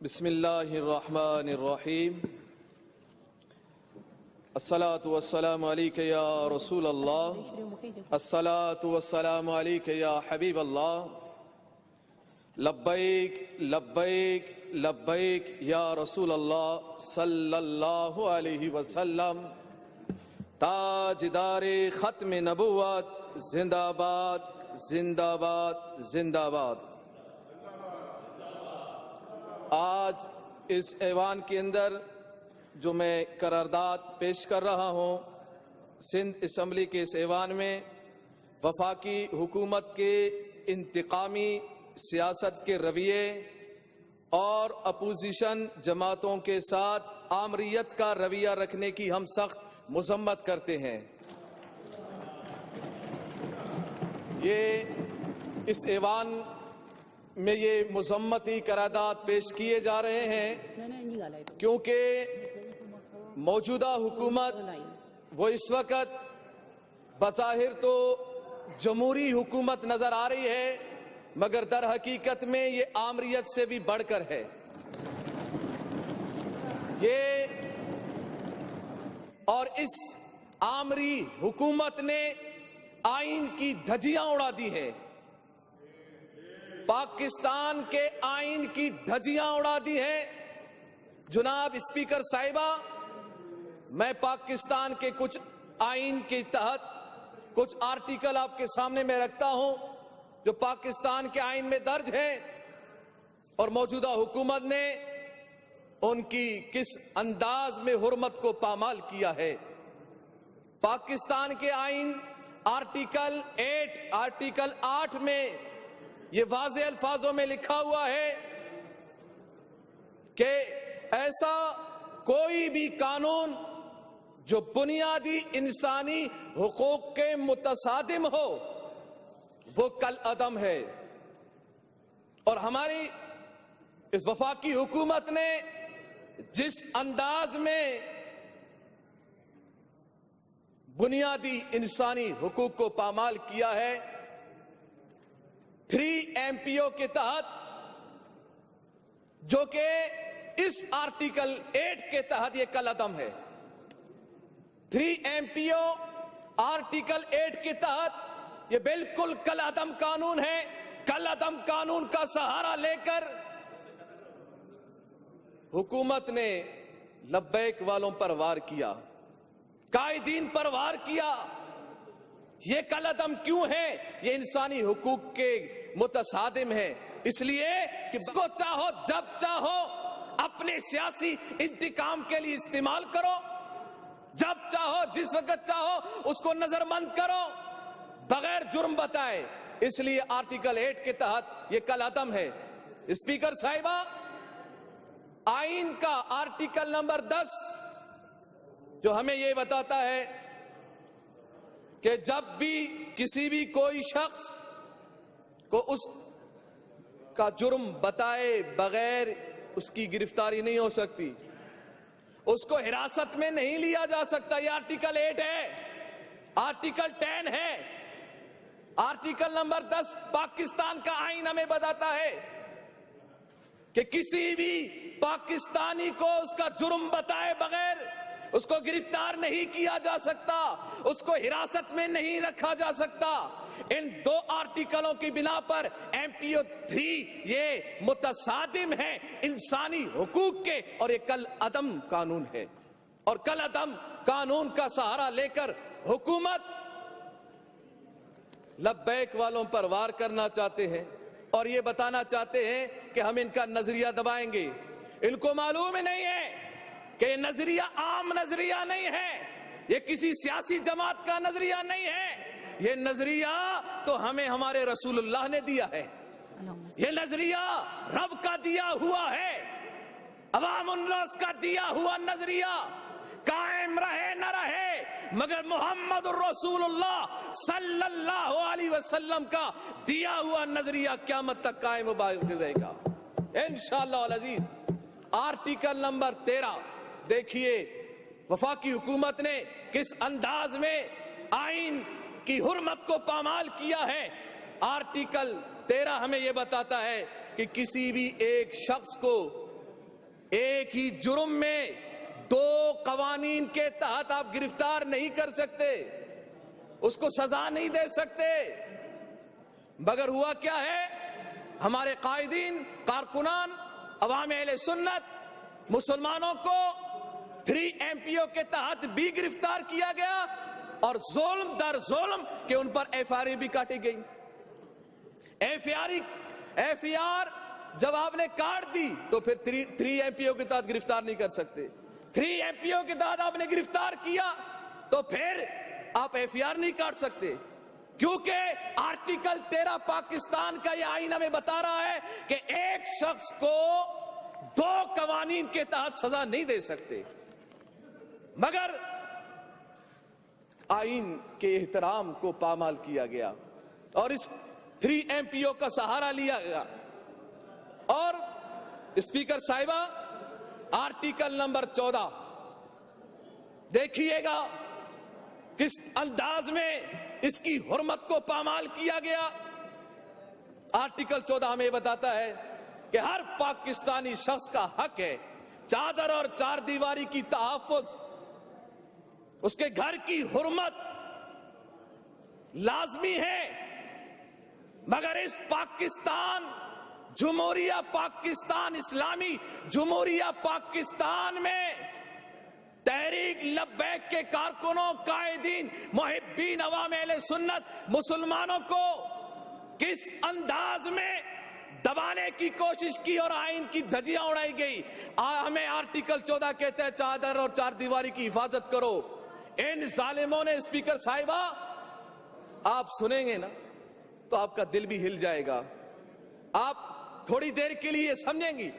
بسم اللہ الرحمن الرحیم الصلاۃ والسلام علیک یا رسول اللہ الصلاۃ والسلام علیک یا حبیب اللہ لبیک لبیک لبیک یا رسول اللہ صلی اللہ علیہ وسلم تاجدار ختم نبوت زندہ باد زندہ باد زندہ باد۔ آج اس ایوان کے اندر جو میں قرارداد پیش کر رہا ہوں، سندھ اسمبلی کے اس ایوان میں وفاقی حکومت کے انتقامی سیاست کے رویے اور اپوزیشن جماعتوں کے ساتھ آمریت کا رویہ رکھنے کی ہم سخت مذمت کرتے ہیں۔ اس ایوان میں یہ مذمتی قرارداد پیش کیے جا رہے ہیں کیونکہ موجودہ حکومت وہ اس وقت بظاہر تو جمہوری حکومت نظر آ رہی ہے، مگر در حقیقت میں یہ آمریت سے بھی بڑھ کر ہے۔ اور اس آمری حکومت نے آئین کی دھجیاں اڑا دی ہے، پاکستان کے آئین کی دھجیاں اڑا دی ہیں۔ جناب اسپیکر صاحبہ، میں پاکستان کے کچھ آئین کے تحت کچھ آرٹیکل آپ کے سامنے میں رکھتا ہوں جو پاکستان کے آئین میں درج ہیں، اور موجودہ حکومت نے ان کی کس انداز میں حرمت کو پامال کیا ہے۔ پاکستان کے آئین آرٹیکل 8 میں یہ واضح الفاظوں میں لکھا ہوا ہے کہ ایسا کوئی بھی قانون جو بنیادی انسانی حقوق کے متصادم ہو وہ کالعدم ہے۔ اور ہماری اس وفاقی حکومت نے جس انداز میں بنیادی انسانی حقوق کو پامال کیا ہے، 3 MPO کے تحت، جو کہ اس آرٹیکل 8 کے تحت یہ کالعدم ہے۔ 3 MPO آرٹیکل 8 کے تحت یہ بالکل کالعدم قانون ہے۔ کالعدم قانون کا سہارا لے کر حکومت نے لبیک والوں پر وار کیا، قائدین پر وار کیا۔ یہ کالعدم کیوں ہے؟ یہ انسانی حقوق کے متصادم ہے، اس لیے کہ اس کو چاہو جب چاہو اپنے سیاسی انتقام کے لیے استعمال کرو، جب چاہو جس وقت چاہو اس کو نظربند کرو بغیر جرم بتائے۔ اس لیے آرٹیکل 8 کے تحت یہ کالعدم ہے۔ اسپیکر صاحبہ، آئین کا آرٹیکل نمبر 10 جو ہمیں یہ بتاتا ہے کہ جب بھی کسی بھی کوئی شخص کو اس کا جرم بتائے بغیر اس کی گرفتاری نہیں ہو سکتی، اس کو حراست میں نہیں لیا جا سکتا۔ یہ آرٹیکل 8 ہے۔ آرٹیکل 10 ہے۔ آرٹیکل نمبر 10 پاکستان کا آئین ہمیں بتاتا ہے کہ کسی بھی پاکستانی کو اس کا جرم بتائے بغیر اس کو گرفتار نہیں کیا جا سکتا، اس کو حراست میں نہیں رکھا جا سکتا۔ ان 2 آرٹیکلوں کی بنا پر MPO 3 یہ متصادم ہے انسانی حقوق کے، اور یہ کالعدم قانون ہے۔ اور کالعدم قانون کا سہارا لے کر حکومت لبیک والوں پر وار کرنا چاہتے ہیں، اور یہ بتانا چاہتے ہیں کہ ہم ان کا نظریہ دبائیں گے۔ ان کو معلوم ہی نہیں ہے کہ یہ نظریہ عام نظریہ نہیں ہے، یہ کسی سیاسی جماعت کا نظریہ نہیں ہے۔ یہ نظریہ تو ہمیں ہمارے رسول اللہ نے دیا ہے، یہ نظریہ رب کا دیا ہوا ہے، عوام الناس کا دیا ہوا نظریہ قائم رہے نہ رہے، مگر محمد الرسول اللہ صلی اللہ علیہ وسلم کا دیا ہوا نظریہ قیامت تک قائم و باقی رہے گا انشاءاللہ العزیز۔ آرٹیکل نمبر 13 دیکھیے وفاقی حکومت نے کس انداز میں آئین کی حرمت کو پامال کیا ہے۔ آرٹیکل 13 ہمیں یہ بتاتا ہے کہ کسی بھی ایک شخص کو ایک ہی جرم میں دو قوانین کے تحت آپ گرفتار نہیں کر سکتے، اس کو سزا نہیں دے سکتے۔ مگر ہوا کیا ہے، ہمارے قائدین، کارکنان، عوام اہل سنت، مسلمانوں کو 3 MPO کے تحت بھی گرفتار کیا گیا اور ظلم در ظلم کہ ان پر FIR بھی کاٹی گئی۔ FIR جب آپ نے کاٹ دی تو پھر 3 MPO کے تحت گرفتار نہیں کر سکتے۔ 3 MPO کے تحت آپ نے گرفتار کیا تو پھر آپ FIR نہیں کاٹ سکتے، کیونکہ آرٹیکل 13 پاکستان کا یہ آئین ہمیں بتا رہا ہے کہ ایک شخص کو 2 قوانین کے تحت سزا نہیں دے سکتے۔ مگر آئین کے احترام کو پامال کیا گیا اور اس 3 MPO کا سہارا لیا گیا۔ اور اسپیکر صاحبہ، آرٹیکل نمبر 14 دیکھیے گا کس انداز میں اس کی حرمت کو پامال کیا گیا۔ آرٹیکل 14 ہمیں بتاتا ہے کہ ہر پاکستانی شخص کا حق ہے چادر اور 4 دیواری کی تحفظ، اس کے گھر کی حرمت لازمی ہے۔ مگر اس پاکستان، جمہوریہ پاکستان، اسلامی جمہوریہ پاکستان میں تحریک لبیک کے کارکنوں، قائدین، محبین، عوام اہل سنت، مسلمانوں کو کس انداز میں دبانے کی کوشش کی اور آئین کی دھجیاں اڑائی گئی۔ ہمیں آرٹیکل 14 کہتا ہے چادر اور 4 دیواری کی حفاظت کرو۔ ان ظالموں نے، اسپیکر صاحبہ آپ سنیں گے نا تو آپ کا دل بھی ہل جائے گا، آپ تھوڑی دیر کے لیے سمجھیں گی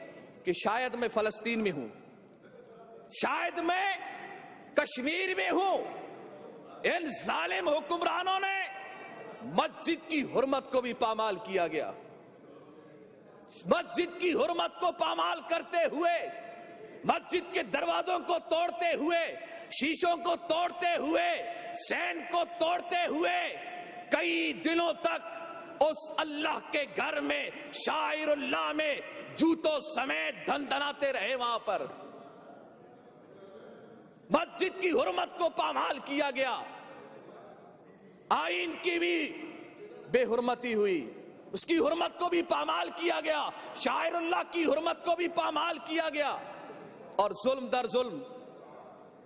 کہ شاید میں فلسطین میں ہوں، شاید میں کشمیر میں ہوں۔ ان ظالم حکمرانوں نے مسجد کی حرمت کو بھی پامال کیا گیا۔ مسجد کی حرمت کو پامال کرتے ہوئے، مسجد کے دروازوں کو توڑتے ہوئے، شیشوں کو توڑتے ہوئے، سین کو توڑتے ہوئے کئی دنوں تک اس اللہ کے گھر میں، شاعر اللہ میں جوتوں سمیت دھندناتے رہے۔ وہاں پر مسجد کی حرمت کو پامال کیا گیا، آئین کی بھی بے حرمتی ہوئی، اس کی حرمت کو بھی پامال کیا گیا، شاعر اللہ کی حرمت کو بھی پامال کیا گیا۔ اور ظلم در ظلم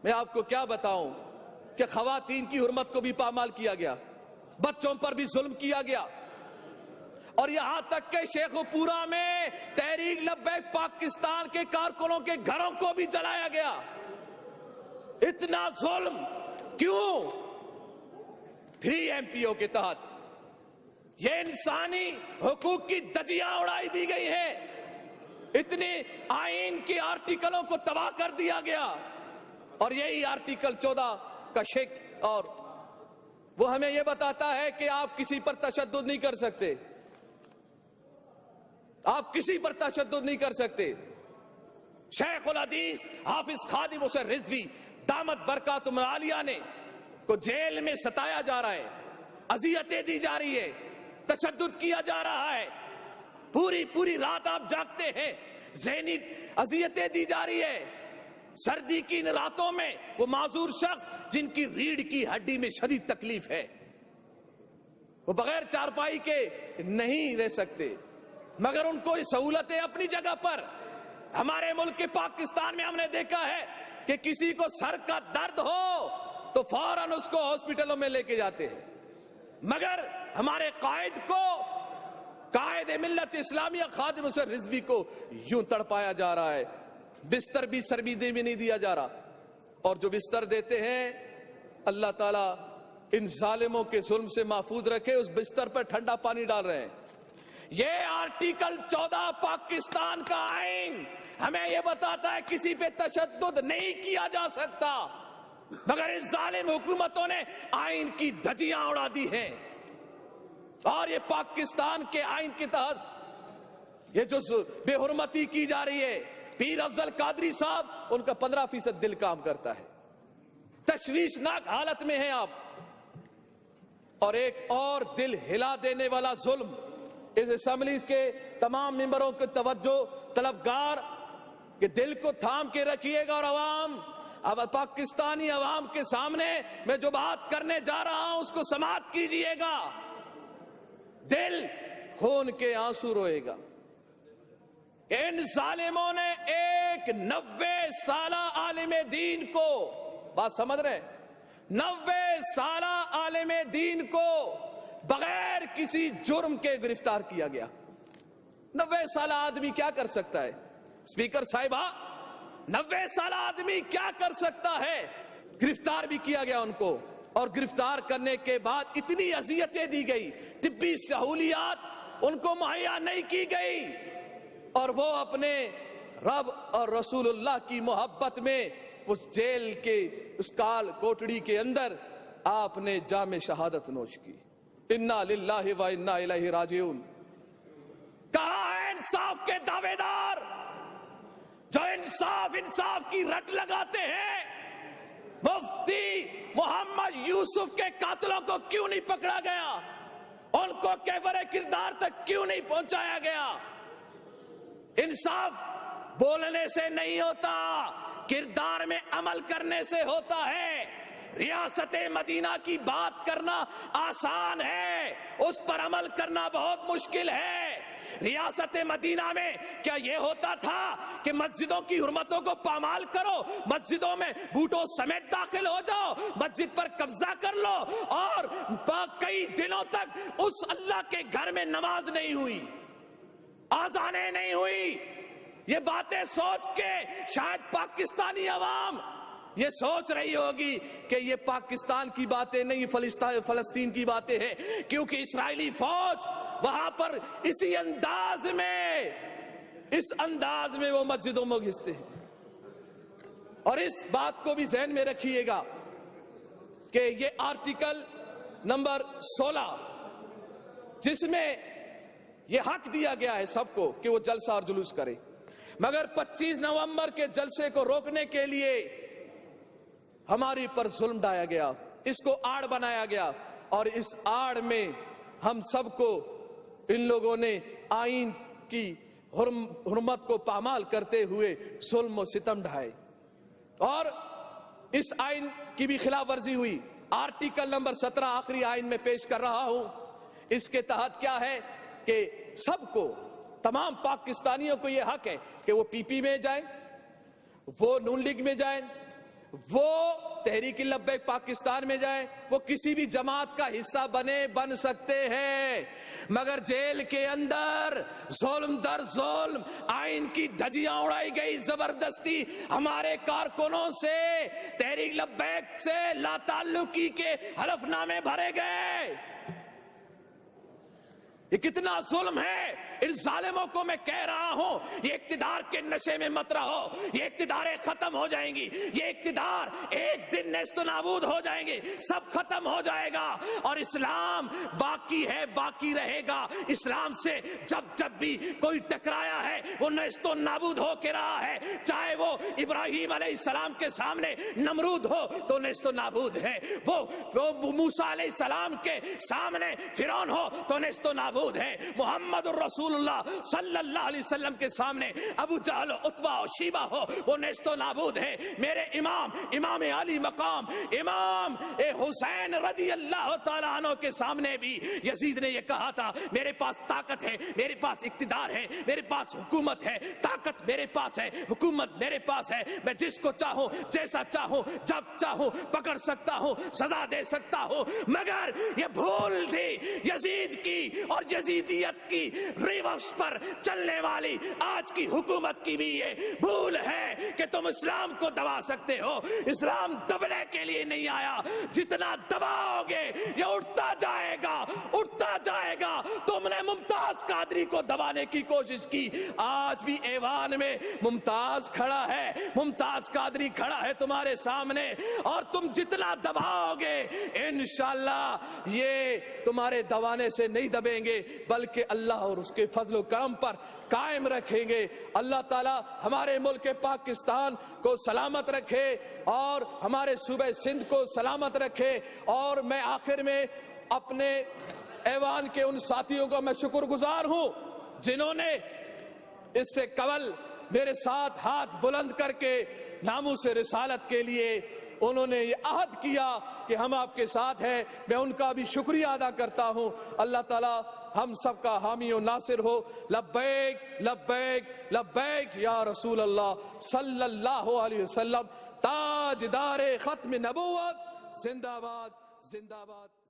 میں آپ کو کیا بتاؤں کہ خواتین کی حرمت کو بھی پامال کیا گیا، بچوں پر بھی ظلم کیا گیا، اور یہاں تک کہ شیخو پورا میں تحریک لبیک پاکستان کے کارکنوں کے گھروں کو بھی جلایا گیا۔ اتنا ظلم کیوں؟ 3 MPO کے تحت یہ انسانی حقوق کی دھجیاں اڑائی دی گئی ہیں، اتنے آئین کے آرٹیکلوں کو تباہ کر دیا گیا، اور یہی آرٹیکل 14 کا شک، اور وہ ہمیں یہ بتاتا ہے کہ آپ کسی پر تشدد نہیں کر سکتے، آپ کسی پر تشدد نہیں کر سکتے۔ شیخ الحدیث حافظ خادم حسین رضوی دامت برکاتہم العالیہ نے کو جیل میں ستایا جا رہا ہے، اذیتیں دی جا رہی ہے، تشدد کیا جا رہا ہے، پوری رات آپ جاگتے ہیں، ذہنی اذیتیں دی جا رہی ہے۔ سردی کی ان راتوں میں وہ معذور شخص جن کی ریڑھ کی ہڈی میں شدید تکلیف ہے، وہ بغیر چارپائی کے نہیں رہ سکتے، مگر ان کو یہ سہولتیں اپنی جگہ پر۔ ہمارے ملک کے پاکستان میں ہم نے دیکھا ہے کہ کسی کو سر کا درد ہو تو فوراً اس کو ہاسپٹلوں میں لے کے جاتے ہیں، مگر ہمارے قائد کو، قائد ملت اسلامیہ خادم حسین رضوی کو یوں تڑپایا جا رہا ہے، بستر بھی سربیدے میں نہیں دیا جا رہا، اور جو بستر دیتے ہیں اللہ تعالیٰ ان ظالموں کے ظلم سے محفوظ رکھے، اس بستر پر ٹھنڈا پانی ڈال رہے ہیں۔ یہ آرٹیکل 14 پاکستان کا آئین ہمیں یہ بتاتا ہے کسی پہ تشدد نہیں کیا جا سکتا، مگر ان ظالم حکومتوں نے آئین کی دھجیاں اڑا دی ہیں، اور یہ پاکستان کے آئین کے تحت یہ جو بے حرمتی کی جا رہی ہے، پیر افضل قادری صاحب، ان کا 15% دل کام کرتا ہے، تشویشناک حالت میں ہیں آپ۔ اور ایک اور دل ہلا دینے والا ظلم اس اسمبلی کے تمام ممبروں کے توجہ طلبگار کہ دل کو تھام کے رکھیے گا اور عوام، اب پاکستانی عوام کے سامنے میں جو بات کرنے جا رہا ہوں اس کو سماعت کیجئے گا، دل خون کے آنسو روئے گا۔ ان ظالموں نے ایک 90 سالہ عالم دین کو، بات سمجھ رہے، 90 سالہ عالم دین کو بغیر کسی جرم کے گرفتار کیا گیا۔ 90 سالہ آدمی کیا کر سکتا ہے؟ اسپیکر صاحبہ، 90 سالہ آدمی کیا کر سکتا ہے؟ گرفتار بھی کیا گیا ان کو، اور گرفتار کرنے کے بعد اتنی اذیتیں دی گئی، طبی سہولیات ان کو مہیا نہیں کی گئی، اور وہ اپنے رب اور رسول اللہ کی محبت میں اس جیل کے اس کال کوٹڑی کے اندر آپ نے جام شہادت نوش کی۔ انا للہ و انا الیہ راجعون۔ کہاں ہے انصاف کے دعوے دار جو انصاف کی رٹ لگاتے ہیں؟ مفتی محمد یوسف کے قاتلوں کو کیوں نہیں پکڑا گیا؟ ان کو کیفر کردار تک کیوں نہیں پہنچایا گیا؟ انصاف بولنے سے نہیں ہوتا، کردار میں عمل کرنے سے ہوتا ہے۔ ریاست مدینہ کی بات کرنا آسان ہے، اس پر عمل کرنا بہت مشکل ہے۔ ریاست مدینہ میں کیا یہ ہوتا تھا کہ مسجدوں کی حرمتوں کو پامال کرو، مسجدوں میں بوٹوں سمیت داخل ہو جاؤ، مسجد پر قبضہ کر لو، اور کئی دنوں تک اس اللہ کے گھر میں نماز نہیں ہوئی، آذانیں نہیں ہوئی؟ یہ باتیں سوچ کے شاید پاکستانی عوام یہ سوچ رہی ہوگی کہ یہ پاکستان کی باتیں نہیں، فلسطین کی باتیں ہیں، کیونکہ اسرائیلی فوج وہاں پر اسی انداز میں وہ مسجدوں میں گھستے ہیں۔ اور اس بات کو بھی ذہن میں رکھیے گا کہ یہ آرٹیکل نمبر 16 جس میں یہ حق دیا گیا ہے سب کو کہ وہ جلسہ اور جلوس کرے، مگر 25 نومبر کے جلسے کو روکنے کے لیے ہماری پر ظلم ڈھایا گیا، اس کو آڑ بنایا گیا، اور اس آڑ میں ہم سب کو ان لوگوں نے آئین کی حرمت کو پامال کرتے ہوئے ظلم و ستم ڈھائے، اور اس آئین کی بھی خلاف ورزی ہوئی۔ آرٹیکل نمبر 17 آخری آئین میں پیش کر رہا ہوں۔ اس کے تحت کیا ہے کہ سب کو، تمام پاکستانیوں کو یہ حق ہے کہ وہ پی پی میں جائیں، وہ نون لیگ میں جائیں، وہ تحریک لبیک پاکستان میں جائیں، وہ کسی بھی جماعت کا حصہ بن سکتے ہیں، مگر جیل کے اندر ظلم در ظلم آئین کی دھجیاں اڑائی گئی، زبردستی ہمارے کارکنوں سے تحریک لبیک سے لا تعلقی کے حلف نامے بھرے گئے۔ یہ کتنا ظلم ہے! ان ظالموں کو میں کہہ رہا ہوں، یہ اقتدار کے نشے میں مت رہو، یہ اقتداریں ختم ہو جائیں گی، یہ اقتدار ایک دن نیست و نابود ہو جائیں گے، سب ختم ہو جائے گا، اور اسلام باقی ہے، باقی رہے گا۔ اسلام سے جب بھی کوئی ٹکرایا ہے وہ نیست و نابود ہو کے رہا ہے، چاہے وہ ابراہیم علیہ السلام کے سامنے نمرود ہو تو نیست و نابود ہے، وہ موسیٰ علیہ السلام کے سامنے فرعون ہو تو نیست و نابود ہے، محمد الرسول اللہ صلی اللہ علیہ وسلم کے سامنے ابو جہل و عتبہ و شیبہ ہو وہ نیست و نابود ہے۔ میرے امام علی مقام امام حسین رضی اللہ تعالیٰ عنہ کے سامنے بھی یزید نے یہ کہا تھا، میرے پاس طاقت ہے، میرے پاس اقتدار ہے، میرے پاس حکومت ہے، طاقت میرے پاس ہے، حکومت میرے پاس ہے، میں جس کو چاہوں، جیسا چاہوں، جب چاہوں پکڑ سکتا ہوں، سزا دے سکتا ہوں۔ مگر یہ بھول تھی یزید کی اور یزیدیت کی ریورس پر چلنے والی آج کی حکومت کی بھی یہ بھول ہے کہ تم اسلام کو دبا سکتے ہو۔ اسلام دبنے کے لیے نہیں آیا، جتنا دباؤ گے یہ اٹھتا جائے گا، اٹھتا جائے گا۔ تم نے ممتاز قادری کو دبانے کی کوشش کی، آج بھی ایوان میں ممتاز کھڑا ہے، ممتاز قادری کھڑا ہے تمہارے سامنے، اور تم جتنا دباؤ گے انشاءاللہ یہ تمہارے دبانے سے نہیں دبیں گے، بلکہ اللہ اور اس کے فضل و کرم پر قائم رکھیں گے۔ اللہ تعالیٰ ہمارے ملک پاکستان کو سلامت رکھے اور ہمارے صوبہ سندھ کو سلامت رکھے۔ اور میں آخر میں اپنے ایوان کے ان ساتھیوں کو میں شکر گزار ہوں جنہوں نے اس سے قبل میرے ساتھ ہاتھ بلند کر کے ناموس رسالت کے لیے انہوں نے یہ عہد کیا کہ ہم آپ کے ساتھ ہیں، میں ان کا بھی شکریہ ادا کرتا ہوں۔ اللہ تعالی ہم سب کا حامی و ناصر ہو۔ لبیک لبیک لبیک یا رسول اللہ صلی اللہ علیہ وسلم۔ تاجدار ختم نبوت، زندہ باد زندہ باد۔